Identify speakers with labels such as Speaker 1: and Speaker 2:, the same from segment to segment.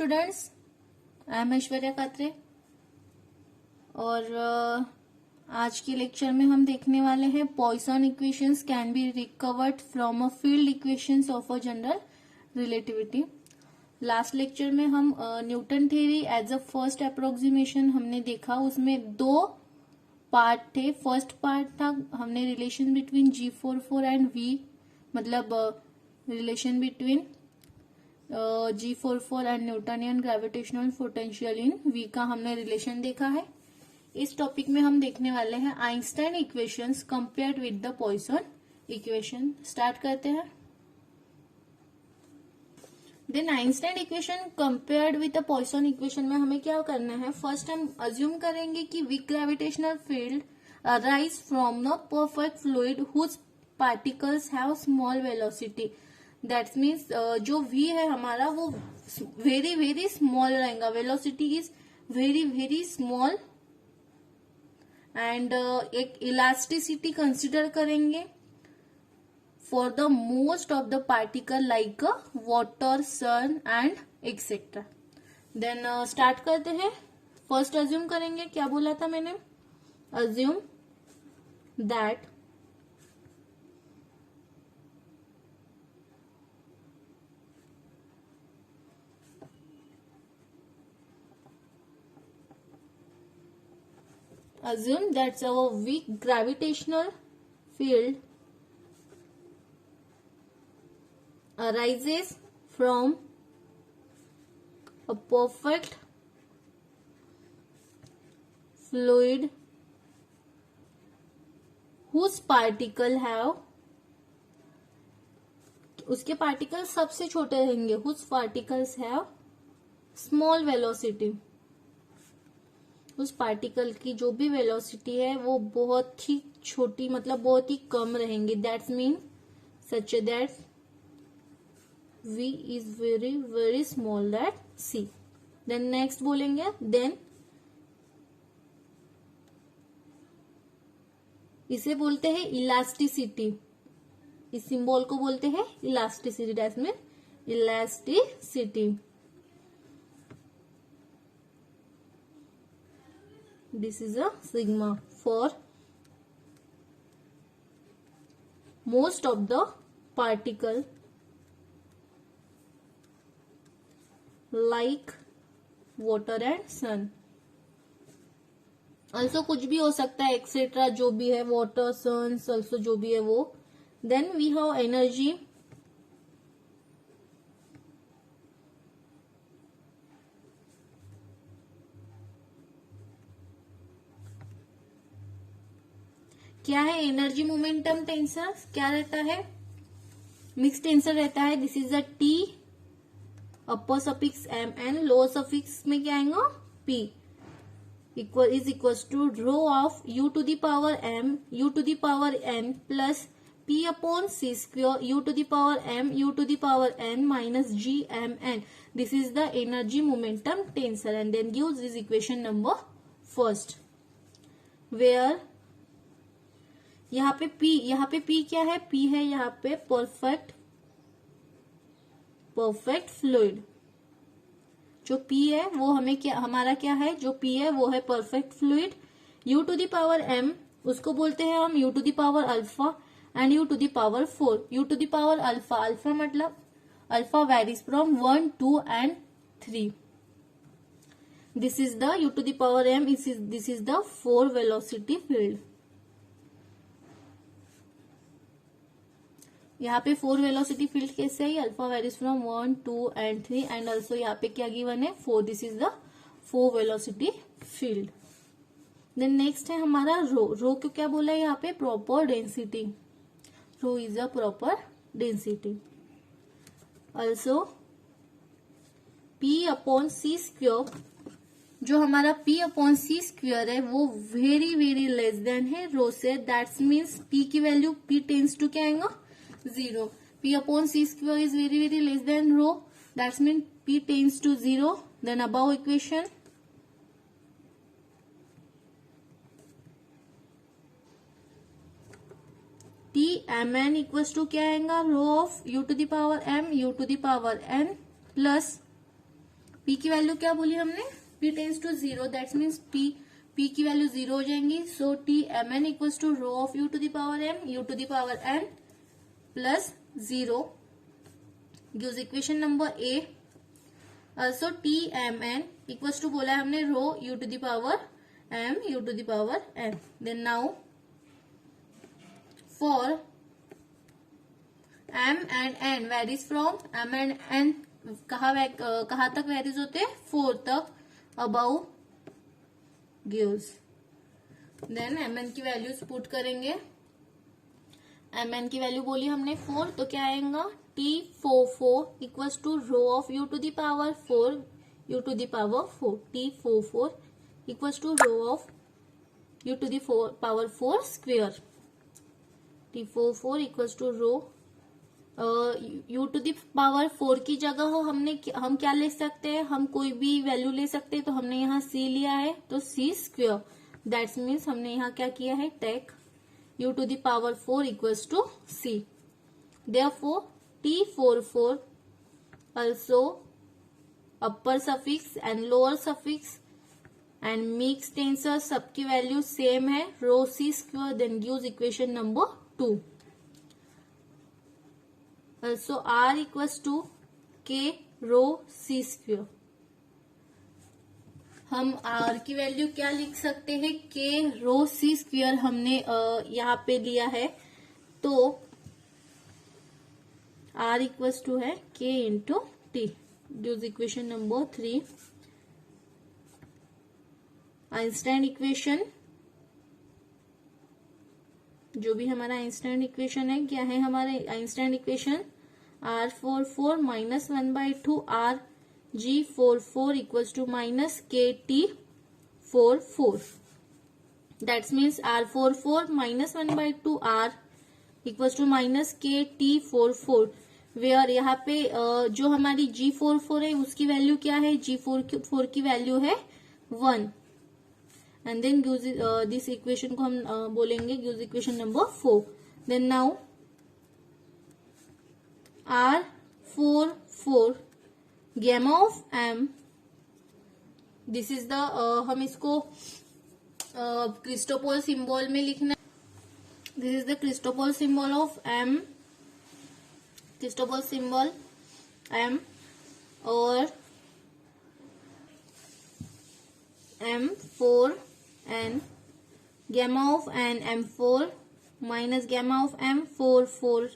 Speaker 1: Students, I am Aishwarya Katre और आज के लेक्चर में हम देखने वाले हैं Poisson equations can be recovered from a field equations of a general relativity. Last lecture में हम Newton theory as a first approximation हमने देखा। उसमें दो पार्ट थे। फर्स्ट पार्ट था हमने relation between G44 and V, मतलब relation between G44 and Newtonian gravitational potential in V का हमने रिलेशन देखा है। इस टॉपिक में हम देखने वाले हैं Einstein equations compared with the Poisson equation. Start करते हैं। Then Einstein equation compared with the Poisson equation में हमें क्या करना है, फर्स्ट हम अज्यूम करेंगे कि weak gravitational field arise from the perfect fluid whose particles have small velocity. That means जो V है हमारा वो वेरी वेरी स्मॉल रहेगा, velocity is very very small and एक इलास्टिसिटी कंसिडर करेंगे for the most of the particle like water, sun and etcetera. Then start करते हैं। First assume करेंगे, क्या बोला था मैंने, assume that our weak gravitational field arises from a perfect fluid whose particle have, उसके particle सबसे छोटे रहेंगे, whose particles have small velocity। उस पार्टिकल की जो भी वेलोसिटी है वो बहुत ही छोटी, मतलब बहुत ही कम रहेंगी। That's mean such that V is very very small that C। Then next बोलेंगे, देन इसे बोलते हैं इलास्टिसिटी। इस सिंबल को बोलते हैं elasticity. That's mean elasticity. This is a sigma for most of the particle like water and sun। also कुछ भी हो सकता है, एक्सेट्रा जो भी है, वाटर, सन, also जो भी है वो। then we have energy क्या है, एनर्जी मोमेंटम टेंसर क्या रहता है, मिक्स टेंसर रहता है। This is a T, upper suffix M N, lower suffix में क्या आएगा P, equal is equals to rho of U to the power M U to the power N plus P upon C square U to the power M U to the power N minus G M N। This is the energy momentum tensor and then gives this equation number first, where यहाँ पे P क्या है, P है यहाँ पे perfect fluid. जो P है वो हमें क्या, हमारा क्या है, जो P है वो है perfect fluid. U to the power M उसको बोलते हैं हम U to the power alpha and U to the power 4। U to the power alpha मतलब alpha varies from 1, 2 and 3। This is the U to the power M, this is the 4 velocity field. यहाँ पे 4 velocity field कैसे है, alpha varies from 1, 2 and 3 and also यहाँ पे क्या given है 4। This is the 4 velocity field. Then next है हमारा रो को क्या बोला है यहाँ पे, proper density. Rho is a proper density. Also P upon C square, जो हमारा P अपॉन C स्क्वायर है वो वेरी वेरी लेस देन है रो से। दैट्स मीन्स P की वैल्यू P टेंस टू क्या आएगा 0। P upon C square is very very less than rho. That's mean P tends to 0. Then above equation T mn equals to क्या आएगा, rho of U to the power M U to the power N plus p की value क्या बोली हमने, p tends to 0, that's means p की value 0 हो जाएंगी. So T M N equals to rho of u to the power m, u to the power n plus 0 gives equation number A. Also T M N equals to बोला है हमने rho u to the power m, u to the power n. Then now for m and n varies from m and n कहाँ तक varies होते हैं, 4 तक. Above gives. Then mn की values put करेंगे. mn की वैल्यू बोली हमने 4, तो क्या आएगा, T44 equals to rho of u to the power 4, u to the power 4. T44 equals to rho of u to the power 4 square. T44 equals to rho u to the power 4 की जगह हम क्या ले सकते हैं, हम कोई भी वैल्यू ले सकते हैं. तो हमने यहाँ c लिया है, तो c स्क्वेयर. दैट्स मीन्स हमने यहाँ क्या किया है, take u to the power 4 equals to c. Therefore, T44 also upper suffix and lower suffix and mixed tensor सबकी वैल्यू सेम है, रो c square. Then gives equation number 2. Also r equals to k rho c square. हम r की value क्या लिख सकते हैं, k rho c square हमने यहाँ पे लिया है. तो r इक्वल्स टू है k into T. Gives equation number 3. Einstein equation, जो भी हमारा आइंस्टाइन इक्वेशन है, क्या है हमारे Einstein equation, r44 minus 1/2 r G44 equals to minus KT44. That means R44 minus 1/2 R equals to minus KT44. Where यहाँ पे जो हमारी G44 है उसकी वैल्यू क्या है, G44 की वैल्यू है 1. एंड देन दिस इक्वेशन को हम बोलेंगे gives equation number 4. Then now R44 gamma of m, this is the हम इसको क्रिस्टोपोल सिंबल में लिखना. This is the Christoffel symbol of m, Christoffel symbol m, और m4n, gamma of n m4 minus gamma of m44,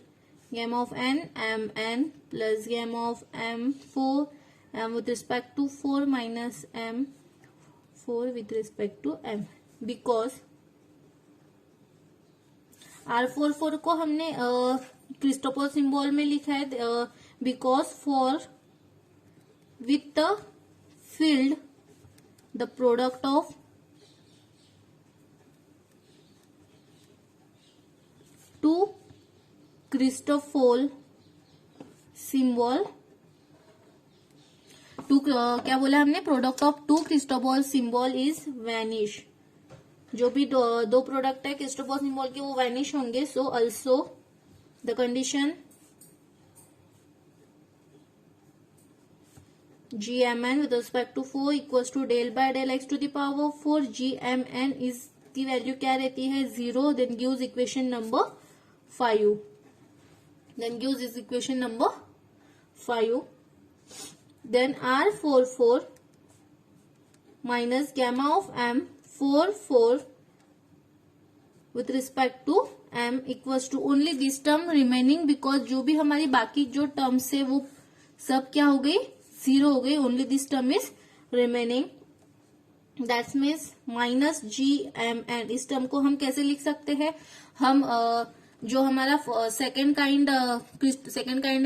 Speaker 1: gamma of n mn plus gamma of m4 m with respect to 4 minus m4 with respect to m. Because R44 को हमने क्रिस्टोपोल symbol में लिखा है, because for with the field the product of two Christoffel symbol, two क्या बोला हमने, product of two Christoffel symbol is vanish. जो भी दो प्रोडक्ट है क्रिस्टोफोल सिंबल के वो वैनिश होंगे. So also the condition GMN with respect to 4 equals to del by del x to the power 4. GMN is की वैल्यू क्या रहती है, 0. Then gives equation number 5. Then gives this equation number 5. Then R44 minus gamma of M44 with respect to M equals to only this term remaining, because जो भी हमारी बाकी जो terms है वो सब क्या हो गई, 0 हो गई. Only this term is remaining. That means minus GMN. इस टर्म को हम कैसे लिख सकते हैं, हम जो हमारा सेकेंड काइंड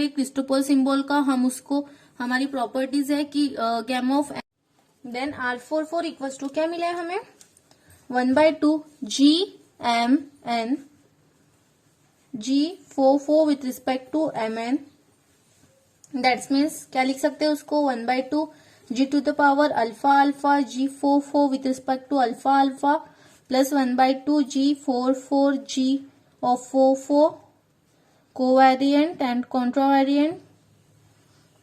Speaker 1: है क्रिस्टोपोल सिंबल का, हम उसको हमारी प्रॉपर्टीज है कि gamma of then R44 equals to क्या मिला है हमें, 1/2 GMN G44 with respect to MN. That's means क्या लिख सकते हैं उसको, 1/2 G to the power alpha alpha G44 with respect to alpha alpha plus 1/2 G44 G of 4 covariant and contravariant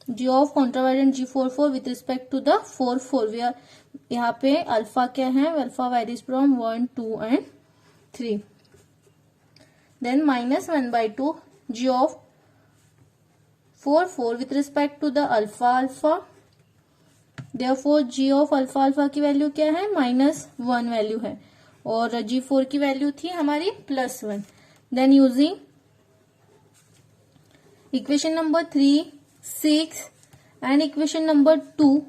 Speaker 1: G of contravariant G44 with respect to the 4 way यहाँ पे alpha क्या है, alpha varies from 1, 2 and 3. Then minus 1/2 G of 4 with respect to the alpha. Therefore G of alpha की value क्या है, -1 value है और G4 की वैल्यू थी हमारी +1. Then using equation number 3, 6 and equation number 2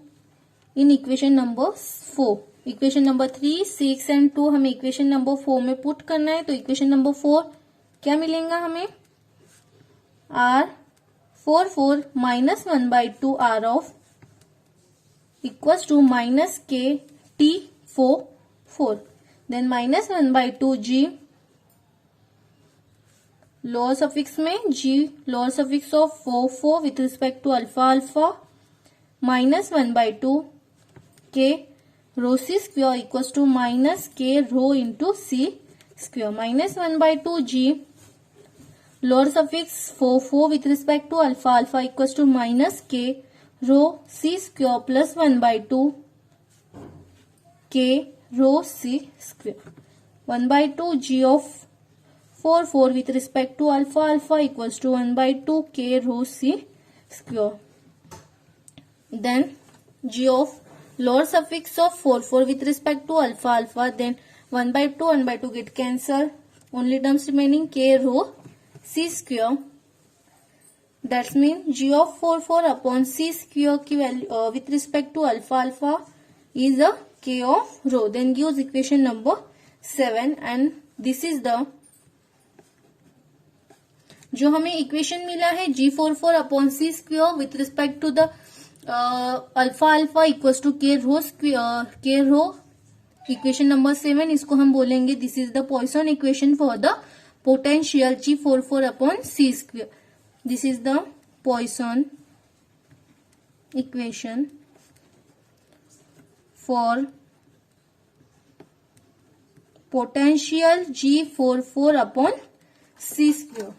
Speaker 1: in equation number 4. Equation number 3, 6 and 2 हमें equation number 4 में पुट करना है. तो इक्वेशन नंबर 4 क्या मिलेगा हमें, R44 -1/2 R of equals to -KT4. Then -1/2 G lower suffix में G lower suffix of 4 with respect to alpha -1/2 K rho C square equals to -K rho into C square. -1/2 G lower suffix 4 with respect to alpha equals to -K rho C square plus 1/2 K rho C square. 1/2 G of 4 with respect to alpha equals to 1/2 K rho C square. Then G of lower suffix of 4 with respect to alpha, then 1/2 get cancelled, only terms remaining K rho C square. That means G of 4 upon C square की value with respect to alpha is a K of rho. Then gives equation number 7 and this is the जो हमें equation मिला है G44 upon C square with respect to the alpha equals to K rho. Equation number 7 इसको हम बोलेंगे this is the Poisson equation for the potential G44 upon C square. This is the Poisson equation for potential G44 upon C square.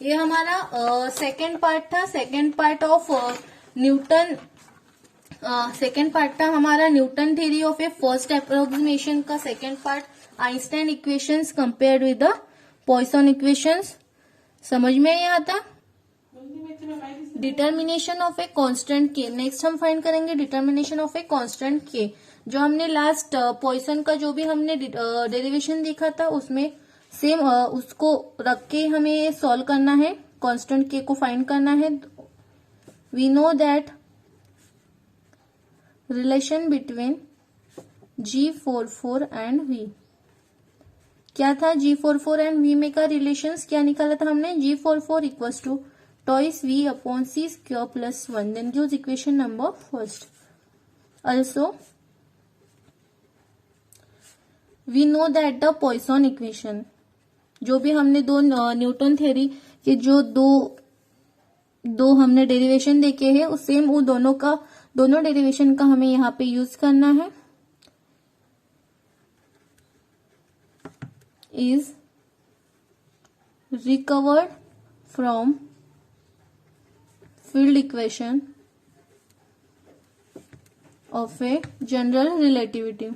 Speaker 1: ये हमारा second part था. Second part of Newton second part था हमारा Newton theory of a first approximation का second part. Einstein equations compared with the Poisson equations. समझ में आया था. डिटर्मिनेशन ऑफ ए कांस्टेंट के. नेक्स्ट हम फाइंड करेंगे डिटर्मिनेशन ऑफ ए कांस्टेंट के. जो हमने लास्ट पॉइसन का जो भी हमने डेरिवेशन देखा था उसमें सेम उसको रख के हमें सॉल्व करना है. कांस्टेंट के को फाइंड करना है. We know that relation between G44 and V क्या था. G44 and V में का रिलेशंस क्या निकाला था हमने. G44 equals to twice V upon C square plus 1. Then gives equation number first. Also we know that the Poisson equation जो भी हमने दो न्यूटन थ्योरी के जो दो हमने डेरिवेशन देखे हैं उस सेम वो दोनों डेरिवेशन का हमें यहाँ पे यूज करना है. Is recovered from field equation of a general relativity.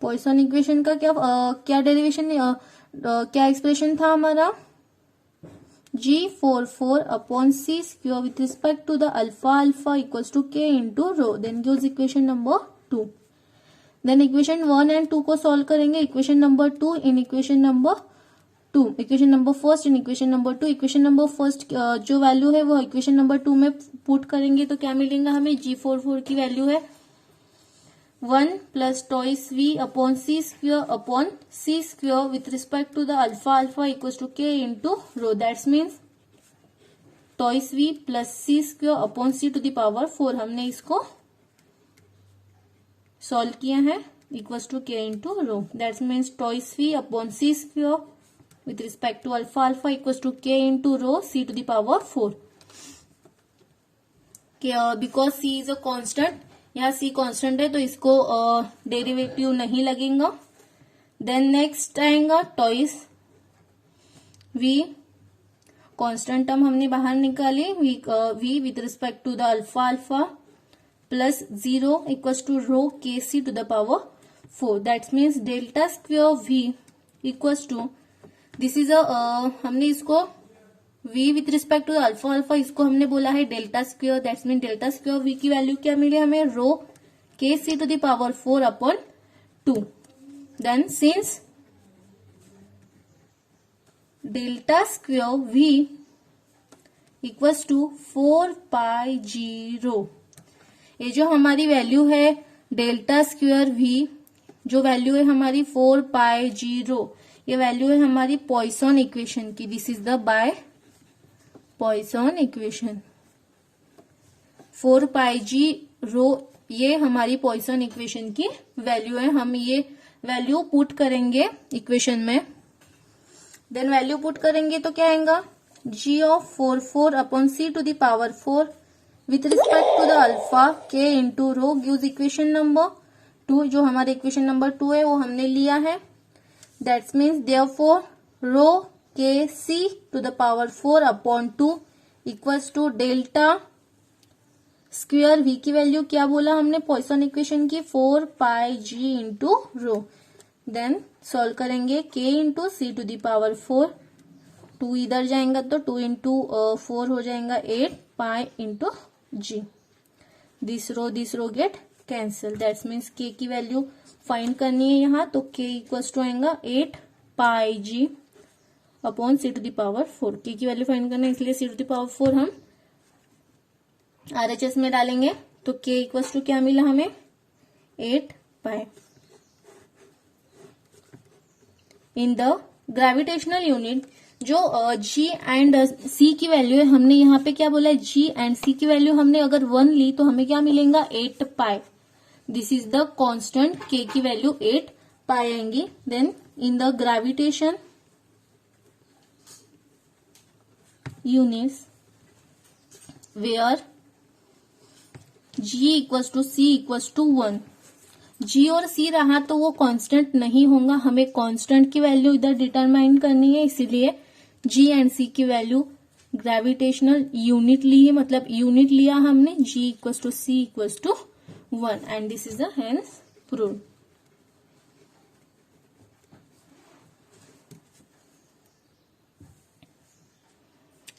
Speaker 1: Poisson equation का क्या डेरिवेशन क्या एक्सप्रेशन था हमारा. G44 upon C square with respect to the alpha equals to K into rho. Then gives equation number 2. Then equation 1 and 2 को solve करेंगे. Equation number 2 in equation number 2. Equation number first in equation number 2. Equation number first जो value है वो equation number 2 में put करेंगे तो क्या मिलेगा हमें. G44 की वैल्यू है 1 plus twice V upon C square with respect to the alpha equals to K into rho. That's means twice V plus C square upon C to the power 4. हमने इसको solve किया है equals to K into rho. That's means twice V upon C square with respect to alpha equals to K into rho C to the power 4. Because C is a constant. यहाँ C constant है तो इसको derivative नहीं लगेगा. Then next आएगा twice V constant term हमने बाहर निकाली, V with respect to the alpha alpha plus 0 equals to rho K C to the power 4. That means delta square V equals to, this is हमने इसको v with respect to alpha alpha इसको हमने बोला है delta square. That's mean delta square v की value क्या मिली हमें, रो K C to the power 4 upon 2. Then since delta square v equals to 4 pi G rho, ये जो हमारी वैल्यू है डेल्टा स्क्वेयर v, जो वैल्यू है हमारी 4 पाई जी रो, ये वैल्यू है हमारी पॉइसन इक्वेशन की. This is the by Poisson equation. 4 pi G rho ये हमारी पॉइसन इक्वेशन की वैल्यू है. हम ये वैल्यू पुट करेंगे इक्वेशन में. देन वैल्यू पुट करेंगे तो क्या आएगा, g of 4 upon C to the power 4 with respect to the alpha k into rho gives equation number 2. जो हमारे इक्वेशन नंबर 2 है वो हमने लिया है. That's means therefore rho K C to the power 4 upon 2 equals to delta square v की value क्या बोला हमने पॉइसन इक्वेशन की, 4 pi G into rho. Then solve करेंगे k into C to the power 4, 2 इधर जाएगा तो 2 इंटू 4 हो जाएगा 8 pi into G. This rho get cancel. That's means k की वैल्यू फाइंड करनी है यहाँ, तो k इक्वल्स टू आएगा 8 pi G upon C to the power 4. k की वैल्यू फाइंड करना है इसलिए सी टू द पावर 4 हम RHS में डालेंगे तो k इक्वल्स टू क्या मिला हमें, 8 pi. In the gravitational unit जो g एंड c की वैल्यू है, हमने यहाँ पे क्या बोला है, g एंड c की वैल्यू हमने अगर 1 ली तो हमें क्या मिलेगा, 8 pi. This is the constant, k की वैल्यू 8 पाई आएंगी. Then in the gravitation units where g equals to c equals to 1, g और c रहा तो वो कांस्टेंट नहीं होगा, हमें कांस्टेंट की वैल्यू इधर डिटरमाइन करनी है. इसीलिए g एंड c की वैल्यू ग्रेविटेशनल यूनिट ली है, मतलब यूनिट लिया हमने, g equals to c equals to 1 and this is the hence proved.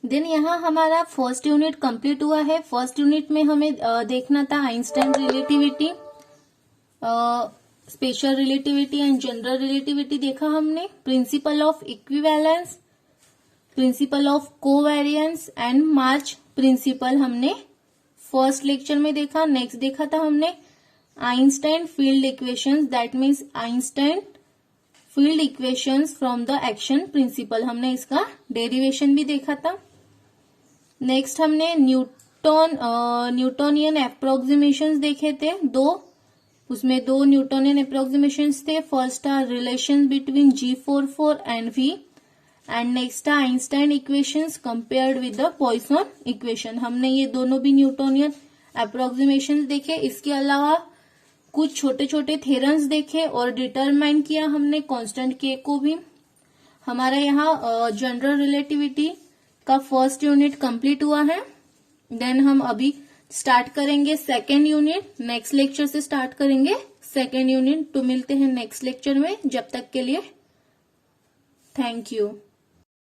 Speaker 1: Then यहाँ हमारा फर्स्ट यूनिट कंप्लीट हुआ है. फर्स्ट यूनिट में हमें देखना था Einstein relativity, special relativity and general relativity देखा हमने, principle of equivalence, principle of covariance and Mach principle हमने फर्स्ट लेक्चर में देखा. नेक्स्ट देखा था हमने Einstein field equations, that means Einstein field equations from the action principle, हमने इसका डेरिवेशन भी देखा था. नेक्स्ट हमने न्यूटोनियन अप्रोक्सीमेशंस देखे थे, उसमें दो न्यूटोनियन अप्रोक्सीमेशंस थे. First are relation between G44 and V and next are Einstein equations compared with the Poisson equation. हमने ये दोनों भी न्यूटोनियन अप्रोक्सीमेशंस देखे. इसके अलावा कुछ छोटे छोटे थ्योरम्स देखे और डिटरमाइन किया हमने कांस्टेंट k को भी. हमारा यहाँ जनरल रिलेटिविटी का फर्स्ट यूनिट कंप्लीट हुआ है. देन हम अभी स्टार्ट करेंगे सेकेंड यूनिट, नेक्स्ट लेक्चर से स्टार्ट करेंगे सेकेंड यूनिट. तो मिलते हैं नेक्स्ट लेक्चर में, जब तक के लिए थैंक यू.